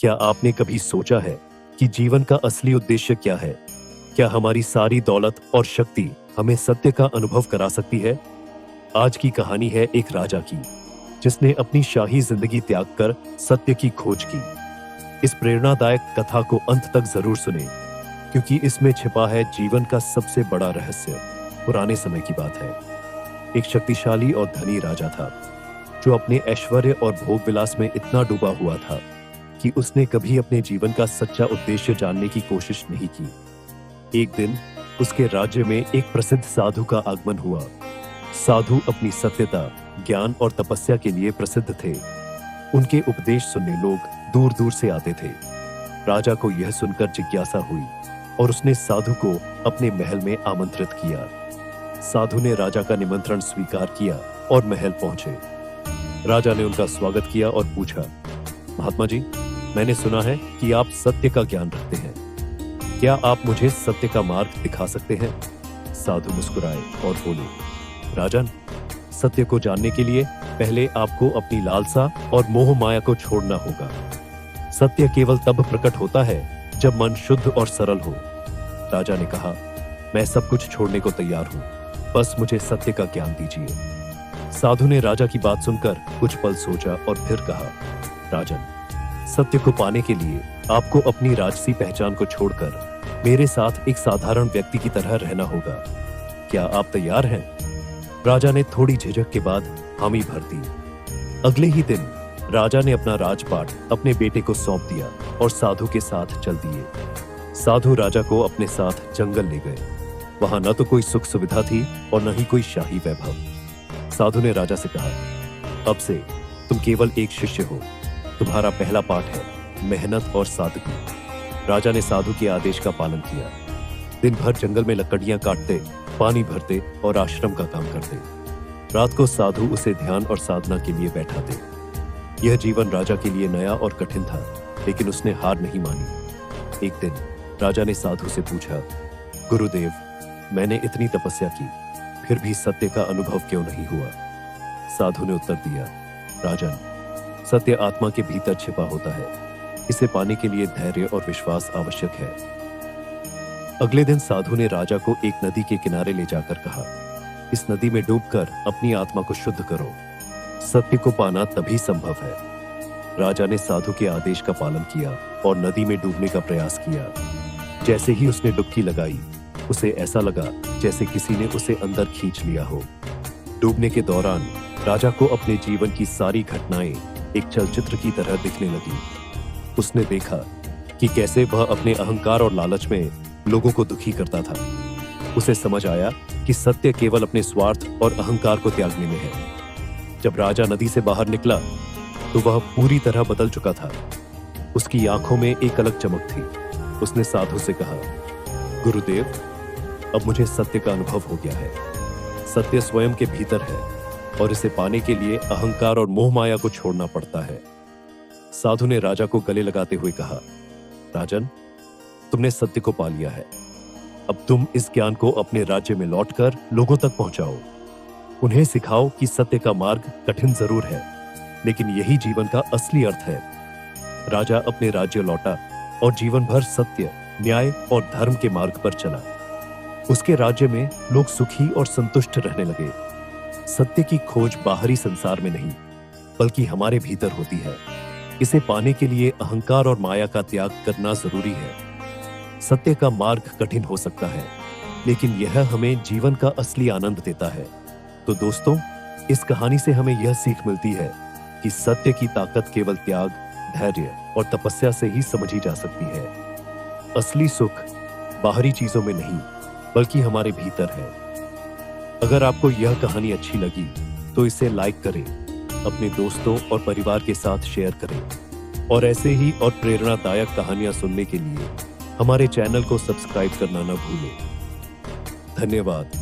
क्या आपने कभी सोचा है कि जीवन का असली उद्देश्य क्या है? क्या हमारी सारी दौलत और शक्ति हमें सत्य का अनुभव करा सकती है? आज की कहानी है एक राजा की, जिसने अपनी शाही जिंदगी त्याग कर सत्य की खोज की। इस प्रेरणादायक कथा को अंत तक जरूर सुने, क्योंकि इसमें छिपा है जीवन का सबसे बड़ा रहस्य। पुराने समय की बात है। एक शक्तिशाली और धनी राजा था, जो अपने ऐश्वर्य और भोग विलास में इतना डूबा हुआ था कि उसने कभी अपने जीवन का सच्चा उद्देश्य जानने की कोशिश नहीं की। एक दिन उसके राज्य में एक प्रसिद्ध साधु का आगमन हुआ। साधु अपनी सत्यता, ज्ञान और तपस्या के लिए प्रसिद्ध थे। उनके उपदेश सुनने लोग दूर दूर से आते थे। राजा को यह सुनकर जिज्ञासा हुई और उसने साधु को अपने महल में आमंत्रित किया। साधु ने राजा का निमंत्रण स्वीकार किया और महल पहुंचे। राजा ने उनका स्वागत किया और पूछा, महात्मा जी, मैंने सुना है कि आप सत्य का ज्ञान रखते हैं। क्या आप मुझे सत्य का मार्ग दिखा सकते हैं? साधु मुस्कुराए और बोले, राजन, सत्य को जानने के लिए पहले आपको अपनी लालसा और मोह माया को छोड़ना होगा। सत्य केवल तब प्रकट होता है जब मन शुद्ध और सरल हो। राजा ने कहा, मैं सब कुछ छोड़ने को तैयार हूं, बस मुझे सत्य का ज्ञान दीजिए। साधु ने राजा की बात सुनकर कुछ पल सोचा और फिर कहा, राजन, सत्य को पाने के लिए आपको अपनी राजसी पहचान को छोड़कर मेरे साथ एक साधारण व्यक्ति की तरह रहना होगा। क्या आप तैयार हैं? राजा ने थोड़ी झिझक के बाद हामी भर दी। अगले ही दिन राजा ने अपना राजपाट अपने बेटे को सौंप दिया और साधु के साथ चल दिए। साधु राजा को अपने साथ जंगल ले गए। वहां न तो कोई सुख सुविधा थी और न ही कोई शाही वैभव। साधु ने राजा से कहा, अब से तुम केवल एक शिष्य हो। तुम्हारा पहला पाठ है मेहनत और सादगी। राजा ने साधु के आदेश का पालन किया। दिन भर जंगल में लकड़ियां काटते, पानी भरते और आश्रम का काम करते। रात को साधु उसे ध्यान और साधना के लिए बैठाते। यह जीवन राजा के लिए नया और कठिन था, लेकिन उसने हार नहीं मानी। एक दिन राजा ने साधु से पूछा, गुरुदेव, मैंने इतनी तपस्या की, फिर भी सत्य का अनुभव क्यों नहीं हुआ? साधु ने उत्तर दिया, राजन, सत्य आत्मा के भीतर छिपा होता है। इसे पाने के लिए धैर्य और विश्वास आवश्यक है। अगले दिन साधु ने राजा को एक नदी के किनारे ले जाकर कहा, इस नदी में डूबकर अपनी आत्मा को शुद्ध करो। सत्य को पाना तभी संभव है। राजा ने साधु के आदेश का पालन किया और नदी में डूबने का प्रयास किया। जैसे ही उसने डुबकी लगाई, उसे ऐसा लगा जैसे किसी ने उसे अंदर खींच लिया हो। डूबने के दौरान राजा को अपने जीवन की सारी घटनाएं एक चलचित्र की तरह दिखने लगी। उसने देखा कि कैसे वह अपने अहंकार और लालच में लोगों को दुखी करता था। उसे समझ आया कि सत्य केवल अपने स्वार्थ और अहंकार को त्यागने में है। जब राजा नदी से बाहर निकला तो वह पूरी तरह बदल चुका था। उसकी आंखों में एक अलग चमक थी। उसने साधु से कहा, गुरुदेव, अब मुझे सत्य का अनुभव हो गया है। सत्य स्वयं के भीतर है और इसे पाने के लिए अहंकार और मोह माया को छोड़ना पड़ता है। साधु ने राजा को गले लगाते हुए कहा, राजन, तुमने सत्य को पा लिया है। अब तुम इस ज्ञान को अपने राज्य में लौटकर लोगों तक पहुंचाओ। उन्हें सिखाओ कि सत्य का मार्ग कठिन जरूर है, लेकिन यही जीवन का असली अर्थ है। राजा अपने राज्य लौटा और जीवन भर सत्य, न्याय और धर्म के मार्ग पर चला। उसके राज्य में लोग सुखी और संतुष्ट रहने लगे। सत्य की खोज बाहरी संसार में नहीं, बल्कि हमारे भीतर होती है। इसे पाने के लिए अहंकार और माया का त्याग करना जरूरी है। सत्य का मार्ग कठिन हो सकता है, लेकिन यह हमें जीवन का असली आनंद देता है। तो दोस्तों, इस कहानी से हमें यह सीख मिलती है कि सत्य की ताकत केवल त्याग, धैर्य और तपस्या से ही समझी जा सकती है। असली सुख बाहरी चीजों में नहीं, बल्कि हमारे भीतर है। अगर आपको यह कहानी अच्छी लगी तो इसे लाइक करें, अपने दोस्तों और परिवार के साथ शेयर करें और ऐसे ही और प्रेरणादायक कहानियां सुनने के लिए हमारे चैनल को सब्सक्राइब करना न भूलें। धन्यवाद।